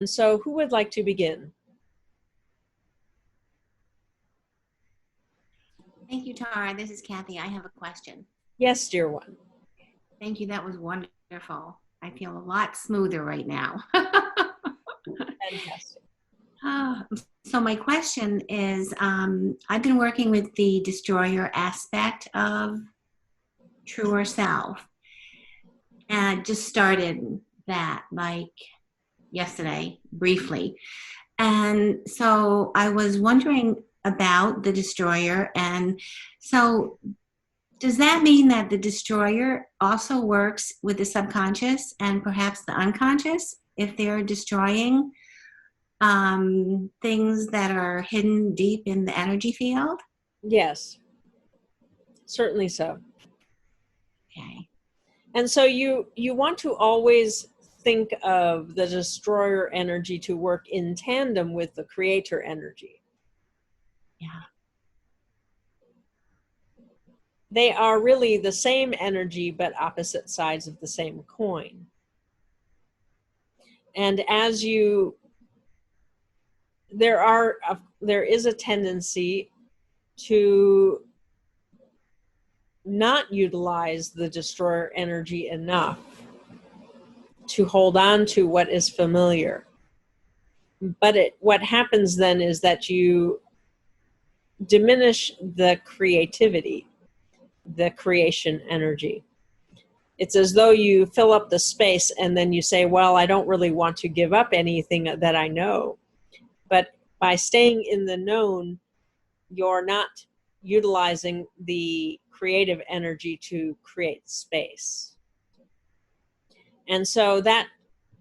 And so who would like to begin? Thank you, Tara. This is Kathy. I have a question. Yes, dear one. Thank you. That was wonderful. I feel a lot smoother right now. Fantastic. So my question is, I've been working with the destroyer aspect of truer self, and just started that like yesterday, briefly. And so I was wondering about the destroyer. And so does that mean that the destroyer also works with the subconscious and perhaps the unconscious if they're destroying things that are hidden deep in the energy field? Yes, certainly so. Okay. And so you want to always think of the destroyer energy to work in tandem with the creator energy. Yeah. They are really the same energy, but opposite sides of the same coin. And as you, there is a tendency to not utilize the destroyer energy enough to hold on to what is familiar. But what happens then is that you diminish the creativity, the creation energy. It's as though you fill up the space and then you say, well, I don't really want to give up anything that I know. But by staying in the known, you're not utilizing the creative energy to create space. And so that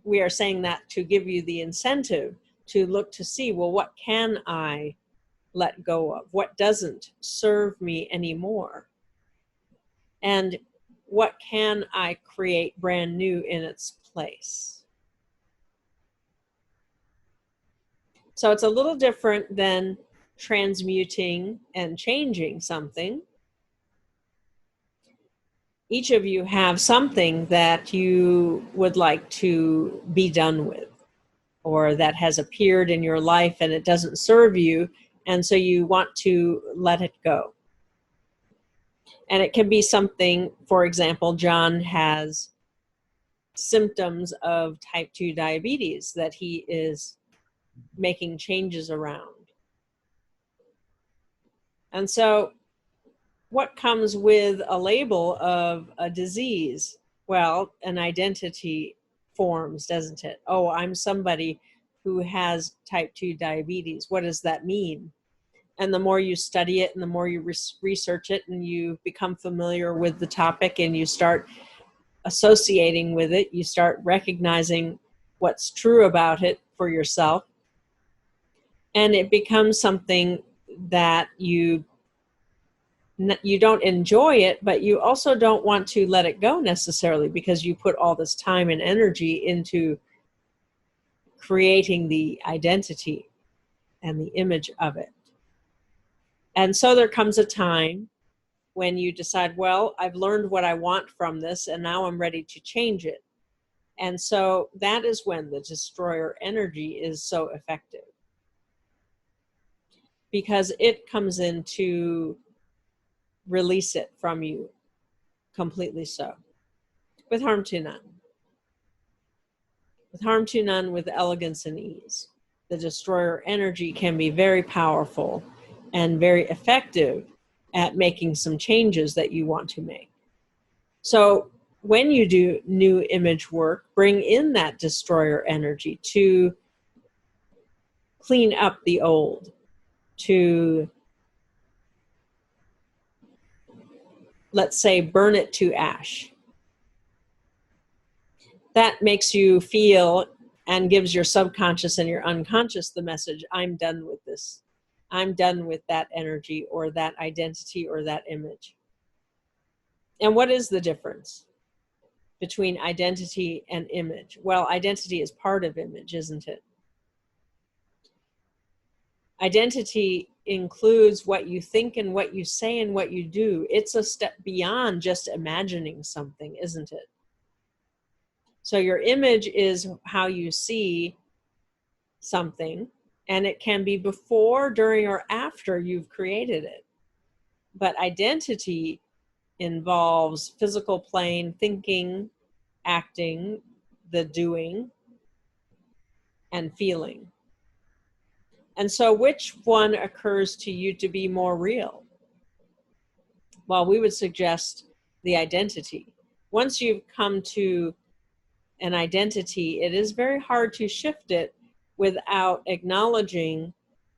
we are saying that to give you the incentive to look to see, well, what can I let go of? What doesn't serve me anymore? And what can I create brand new in its place? So it's a little different than transmuting and changing something. Each of you have something that you would like to be done with, or that has appeared in your life and it doesn't serve you, and so you want to let it go. And it can be something, for example, John has symptoms of type 2 diabetes that he is making changes around. And so what comes with a label of a disease? Well, an identity forms, doesn't it? Oh, I'm somebody who has type 2 diabetes. What does that mean? And the more you study it and the more you research it and you become familiar with the topic and you start associating with it, you start recognizing what's true about it for yourself. And it becomes something that you don't enjoy it, but you also don't want to let it go necessarily because you put all this time and energy into creating the identity and the image of it. And so there comes a time when you decide, well, I've learned what I want from this and now I'm ready to change it. And so that is when the destroyer energy is so effective, because it comes in to release it from you completely, so with harm to none. With harm to none, with elegance and ease. The destroyer energy can be very powerful and very effective at making some changes that you want to make. So when you do new image work, bring in that destroyer energy to clean up the old, to, let's say, burn it to ash. That makes you feel and gives your subconscious and your unconscious the message, I'm done with this. I'm done with that energy or that identity or that image. And what is the difference between identity and image? Well, identity is part of image, isn't it? Identity includes what you think and what you say and what you do. It's a step beyond just imagining something, isn't it? So your image is how you see something, and it can be before, during, or after you've created it. But identity involves physical plane, thinking, acting, the doing, and feeling. And so which one occurs to you to be more real? Well, we would suggest the identity. Once you've come to an identity, it is very hard to shift it without acknowledging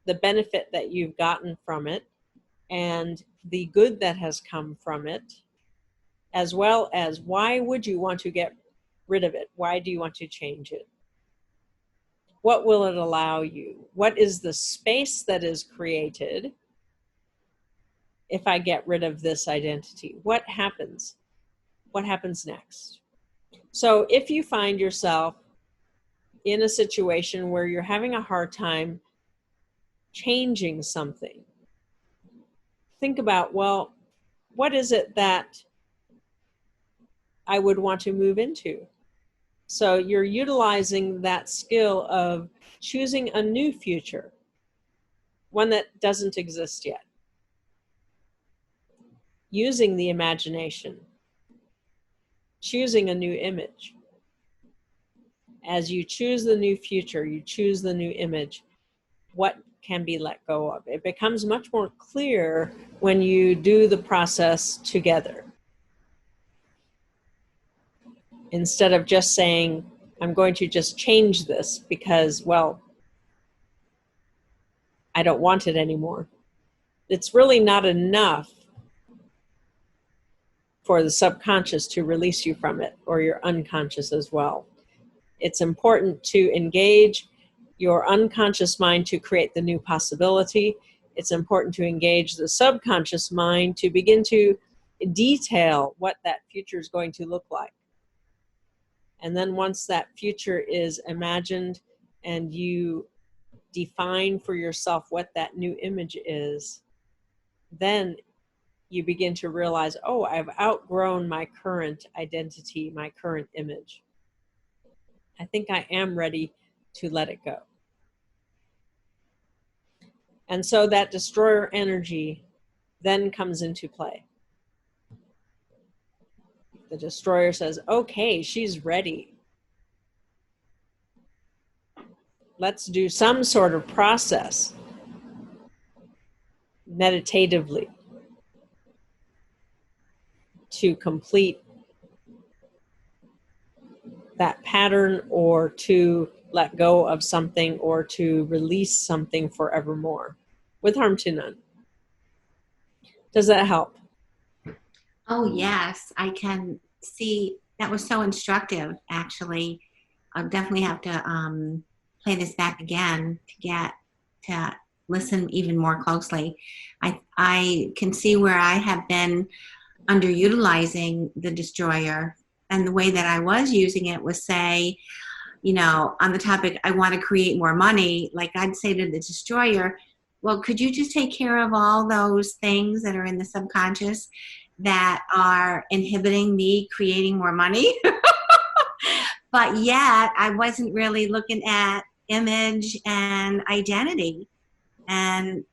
the benefit that you've gotten from it and the good that has come from it, as well as why would you want to get rid of it? Why do you want to change it? What will it allow you? What is the space that is created if I get rid of this identity? What happens? What happens next? So if you find yourself in a situation where you're having a hard time changing something, think about, well, what is it that I would want to move into? So you're utilizing that skill of choosing a new future, one that doesn't exist yet. Using the imagination, choosing a new image. As you choose the new future, you choose the new image, what can be let go of? It becomes much more clear when you do the process together. Instead of just saying, I'm going to just change this because, well, I don't want it anymore. It's really not enough for the subconscious to release you from it, or your unconscious as well. It's important to engage your unconscious mind to create the new possibility. It's important to engage the subconscious mind to begin to detail what that future is going to look like. And then once that future is imagined and you define for yourself what that new image is, then you begin to realize, oh, I've outgrown my current identity, my current image. I think I am ready to let it go. And so that destroyer energy then comes into play. The destroyer says, okay, she's ready. Let's do some sort of process meditatively to complete that pattern, or to let go of something, or to release something forevermore, with harm to none. Does that help? Oh, yes, I can see. That was so instructive, actually. I'll definitely have to play this back again to get to listen even more closely. I can see where I have been underutilizing the destroyer, and the way that I was using it was, say, on the topic, I want to create more money. Like, I'd say to the destroyer, well, could you just take care of all those things that are in the subconscious that are inhibiting me creating more money? But yet I wasn't really looking at image and identity and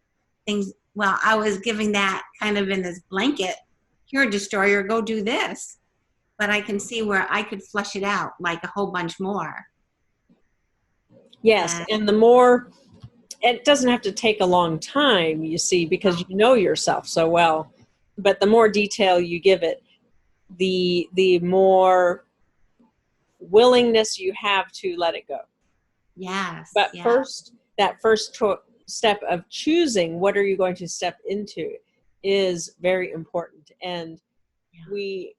things. Well, I was giving that kind of in this blanket, here, destroyer, go do this. But I can see where I could flush it out like a whole bunch more. Yes, and the more, it doesn't have to take a long time, you see, because you know yourself so well. But the more detail you give it, the more willingness you have to let it go. Yes. But yes. first, that first step of choosing what are you going to step into is very important. And we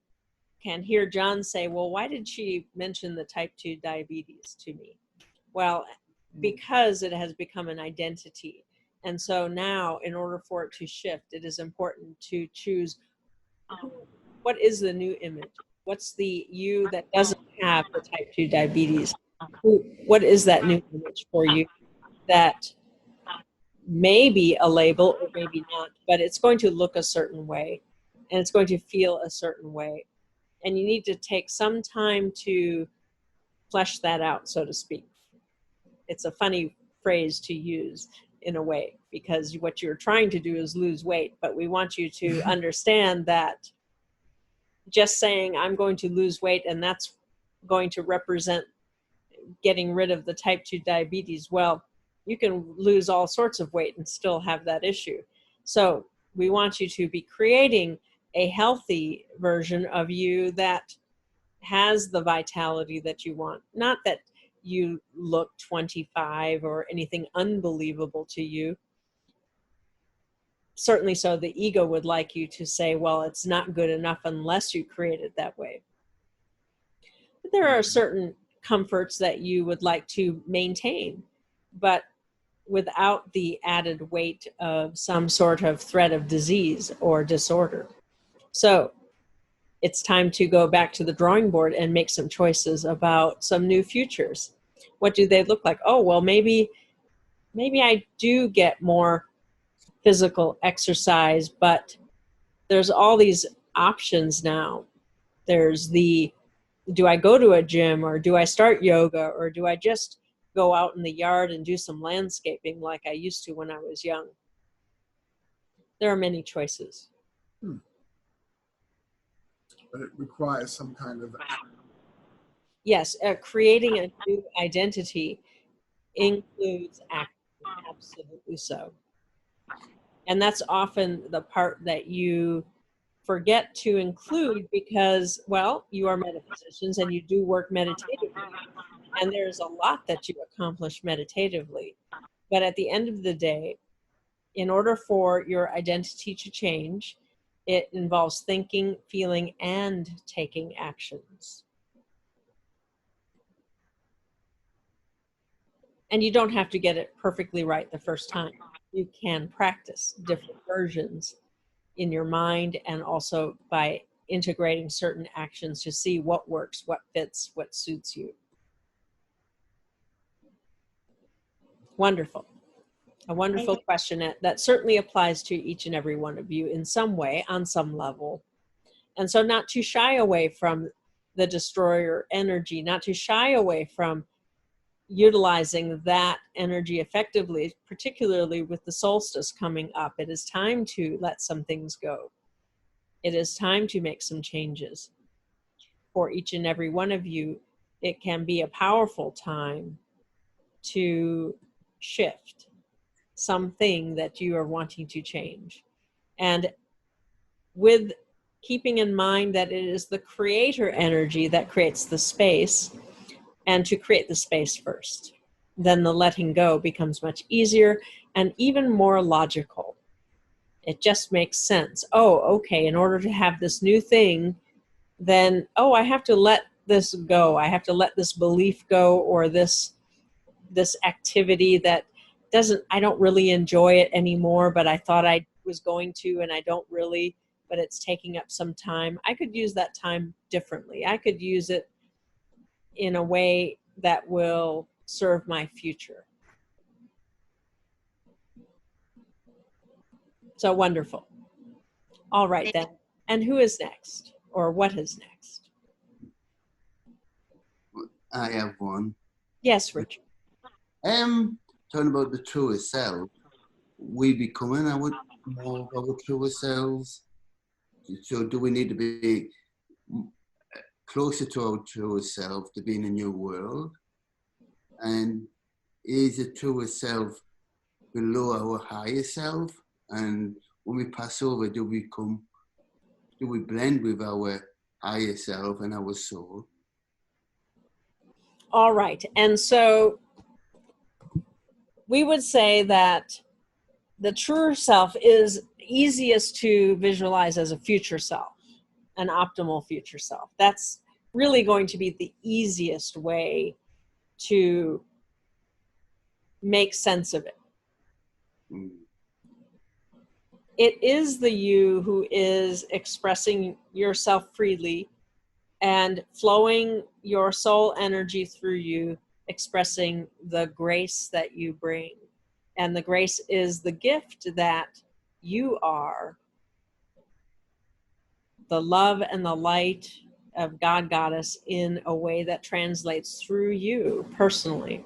can hear John say, well, why did she mention the type 2 diabetes to me? Well, because it has become an identity. And so now, in order for it to shift, it is important to choose what is the new image? What's the you that doesn't have the type 2 diabetes? What is that new image for you that may be a label or maybe not, but it's going to look a certain way and it's going to feel a certain way. And you need to take some time to flesh that out, so to speak. it's a funny phrase to use in a way, because what you're trying to do is lose weight, but we want you to understand that just saying I'm going to lose weight and that's going to represent getting rid of the type 2 diabetes, well, you can lose all sorts of weight and still have that issue. So we want you to be creating a healthy version of you that has the vitality that you want. Not that you look 25 or anything unbelievable to you. Certainly so the ego would like you to say, well, it's not good enough unless you create it that way. But there are certain comforts that you would like to maintain, but without the added weight of some sort of threat of disease or disorder. So it's time to go back to the drawing board and make some choices about some new futures. What do they look like? Oh, well, maybe I do get more physical exercise, but there's all these options now. There's the, do I go to a gym, or do I start yoga, or do I just go out in the yard and do some landscaping like I used to when I was young? There are many choices. But it requires some kind of Yes, creating a new identity includes action, absolutely so. And that's often the part that you forget to include because, well, you are metaphysicians and you do work meditatively. And there's a lot that you accomplish meditatively. But at the end of the day, in order for your identity to change, it involves thinking, feeling, and taking actions. And you don't have to get it perfectly right the first time. You can practice different versions in your mind, and also by integrating certain actions to see what works, what fits, what suits you. Wonderful. A wonderful question that certainly applies to each and every one of you in some way, on some level. And so not to shy away from the destroyer energy, not to shy away from utilizing that energy effectively, particularly with the solstice coming up. It is time to let some things go. It is time to make some changes. For each and every one of you, it can be a powerful time to shift something that you are wanting to change. And with keeping in mind that it is the creator energy that creates the space, and to create the space first, then the letting go becomes much easier and even more logical. It just makes sense. Oh, okay, in order to have this new thing, then, oh, I have to let this go. I have to let this belief go, or this activity that I don't really enjoy it anymore, but I thought I was going to, and I don't really, but it's taking up some time. I could use that time differently. I could use it in a way that will serve my future. So wonderful. All right then. And who is next? Or what is next? I have one. Yes, Richard. Talking about the truer self, we becoming more of our truer selves. So do we need to be closer to our truer self to be in a new world? And is the truer self below our higher self? And when we pass over, do we blend with our higher self and our soul? All right. And so we would say that the truer self is easiest to visualize as a future self, an optimal future self. That's really going to be the easiest way to make sense of it. It is the you who is expressing yourself freely and flowing your soul energy through you, expressing the grace that you bring. And the grace is the gift that you are, the love and the light of God, Goddess, in a way that translates through you personally.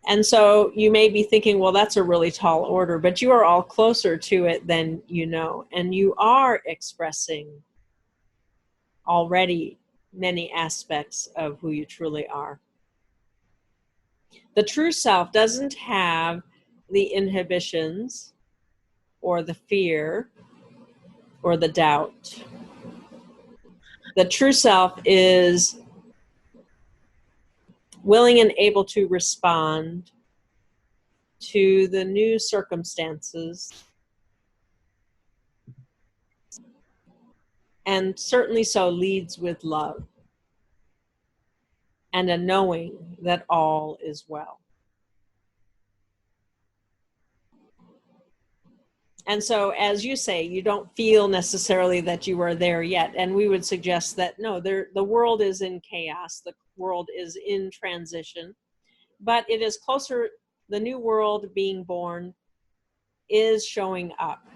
And so you may be thinking, well, that's a really tall order, but you are all closer to it than you know. And you are expressing already many aspects of who you truly are. The true self doesn't have the inhibitions or the fear or the doubt. The true self is willing and able to respond to the new circumstances, and certainly so leads with love and a knowing that all is well. And so, as you say, you don't feel necessarily that you are there yet. And we would suggest that, no, the world is in chaos. The world is in transition. But it is closer, the new world being born is showing up.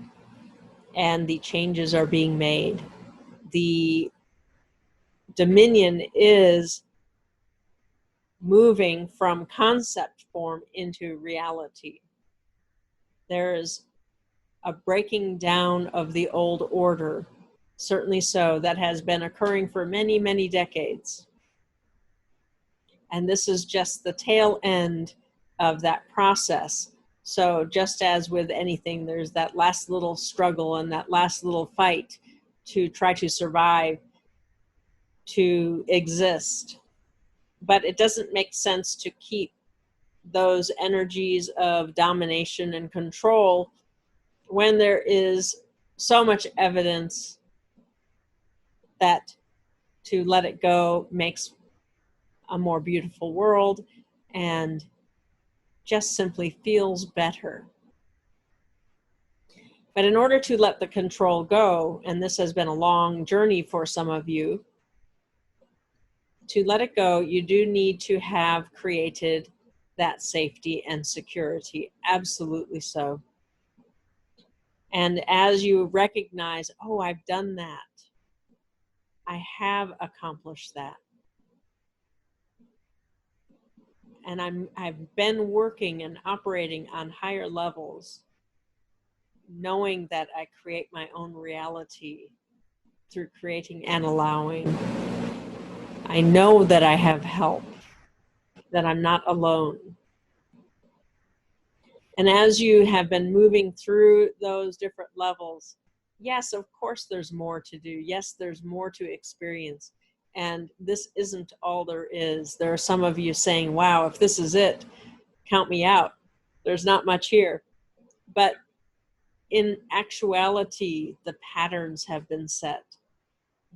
And the changes are being made. The dominion is moving from concept form into reality. There is a breaking down of the old order, certainly so, that has been occurring for many, many decades. And this is just the tail end of that process. So just as with anything, there's that last little struggle and that last little fight to try to survive, to exist. But it doesn't make sense to keep those energies of domination and control when there is so much evidence that to let it go makes a more beautiful world and just simply feels better. But in order to let the control go, and this has been a long journey for some of you, to let it go, you do need to have created that safety and security, absolutely so. And as you recognize, oh, I've done that, I have accomplished that, and I've been working and operating on higher levels, knowing that I create my own reality through creating and allowing. I know that I have help, that I'm not alone. And as you have been moving through those different levels, yes, of course there's more to do. Yes, there's more to experience. And this isn't all there is. There are some of you saying, wow, if this is it, count me out. There's not much here. But in actuality, the patterns have been set.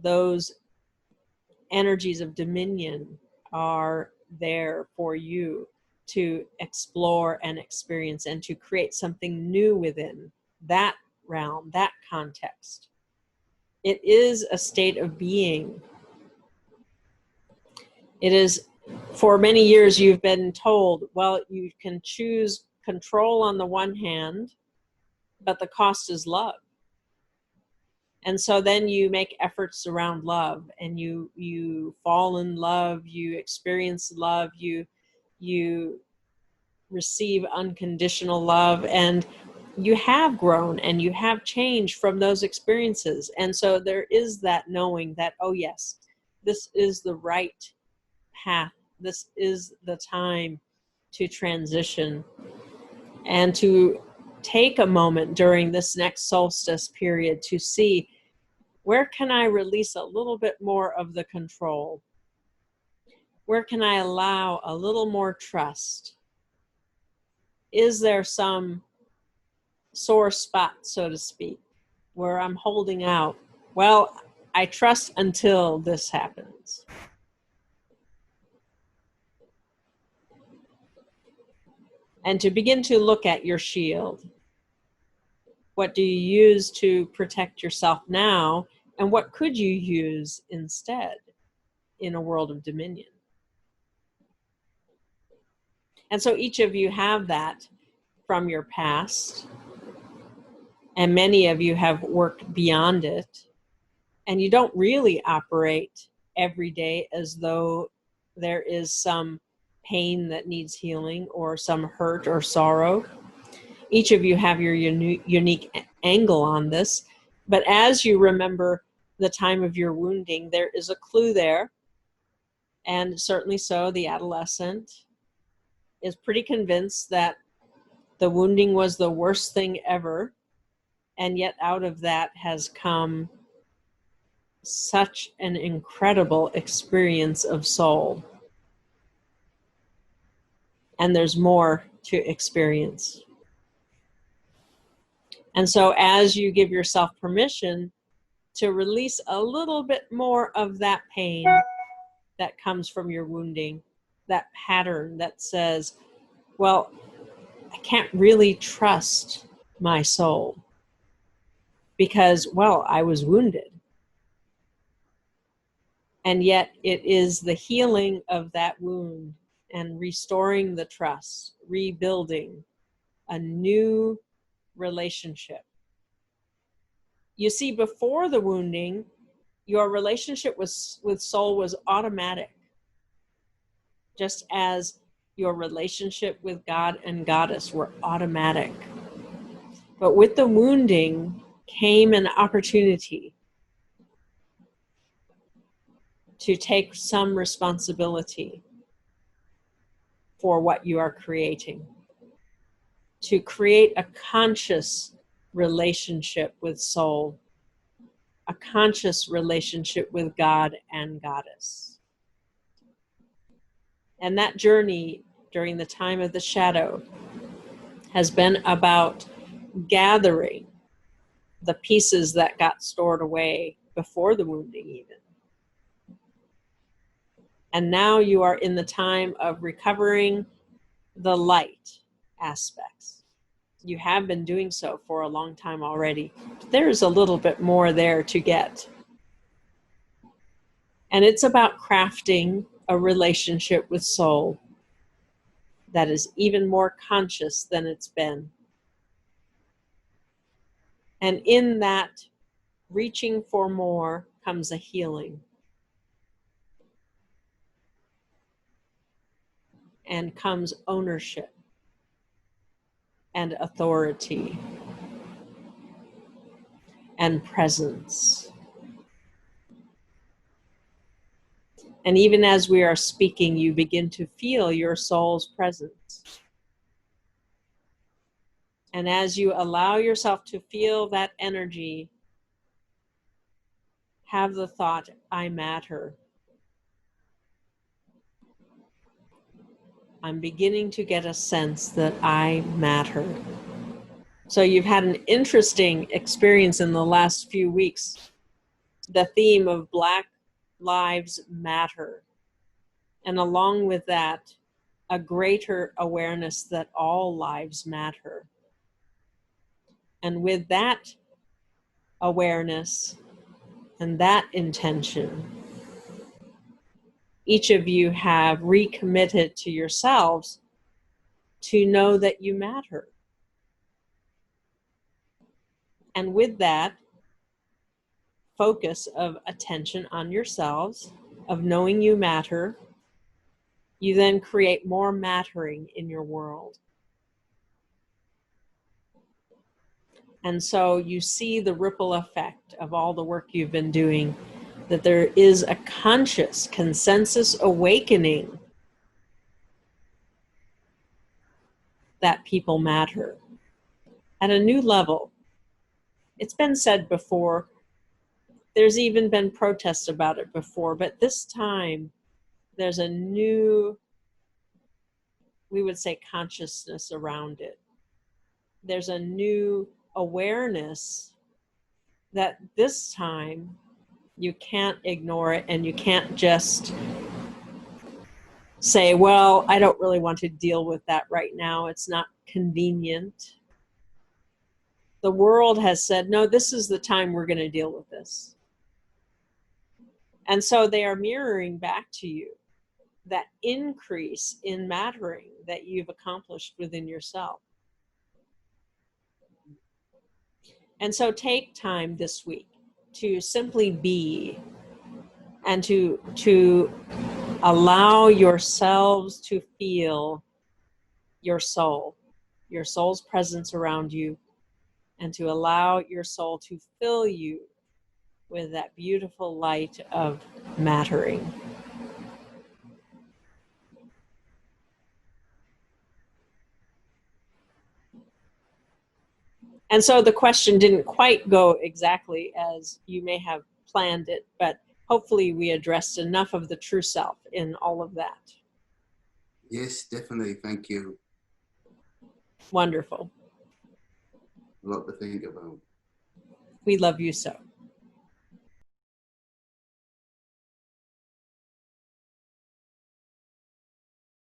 Those energies of dominion are there for you to explore and experience and to create something new within that realm, that context. It is a state of being. It is, for many years you've been told, well, you can choose control on the one hand, but the cost is love. And so then you make efforts around love, and you fall in love, you experience love, you receive unconditional love, and you have grown and you have changed from those experiences. And so there is that knowing that, oh yes, this is the right path. This is the time to transition and to take a moment during this next solstice period to see, where can I release a little bit more of the control? Where can I allow a little more trust? Is there some sore spot, so to speak, where I'm holding out? Well, I trust until this happens. And to begin to look at your shield. What do you use to protect yourself now? And what could you use instead in a world of dominion? And so each of you have that from your past. And many of you have worked beyond it. And you don't really operate every day as though there is some pain that needs healing or some hurt or sorrow. Each of you have your unique angle on this. But as you remember the time of your wounding, there is a clue there. And certainly so, the adolescent is pretty convinced that the wounding was the worst thing ever. And yet out of that has come such an incredible experience of soul. And there's more to experience. And so as you give yourself permission to release a little bit more of that pain that comes from your wounding, that pattern that says, well, I can't really trust my soul because, well, I was wounded. And yet it is the healing of that wound and restoring the trust, rebuilding a new relationship. You see, before the wounding, your relationship with soul was automatic, just as your relationship with God and Goddess were automatic. But with the wounding came an opportunity to take some responsibility for what you are creating, to create a conscious relationship with soul, a conscious relationship with God and Goddess. And that journey during the time of the shadow has been about gathering the pieces that got stored away before the wounding even. And now you are in the time of recovering the light aspects. You have been doing so for a long time already. There's a little bit more there to get. And it's about crafting a relationship with soul that is even more conscious than it's been. And in that reaching for more comes a healing. And comes ownership and authority and presence. And even as we are speaking, you begin to feel your soul's presence. And as you allow yourself to feel that energy, have the thought, I matter. I'm beginning to get a sense that I matter. So you've had an interesting experience in the last few weeks. The theme of Black Lives Matter. And along with that, a greater awareness that all lives matter. And with that awareness and that intention, each of you have recommitted to yourselves to know that you matter. And with that focus of attention on yourselves, of knowing you matter, you then create more mattering in your world. And so you see the ripple effect of all the work you've been doing, that there is a conscious consensus awakening that people matter at a new level. It's been said before, there's even been protests about it before, but this time there's a new, we would say, consciousness around it. There's a new awareness that this time you can't ignore it, and you can't just say, well, I don't really want to deal with that right now. It's not convenient. The world has said, no, this is the time we're going to deal with this. And so they are mirroring back to you that increase in mattering that you've accomplished within yourself. And so take time this week to simply be and to Allow yourselves to feel your soul's presence around you, and to allow your soul to fill you with that beautiful light of mattering. And so the question didn't quite go exactly as you may have planned it, but hopefully we addressed enough of the true self in all of that. Yes, definitely. Thank you. Wonderful. A lot to think about. We love you so.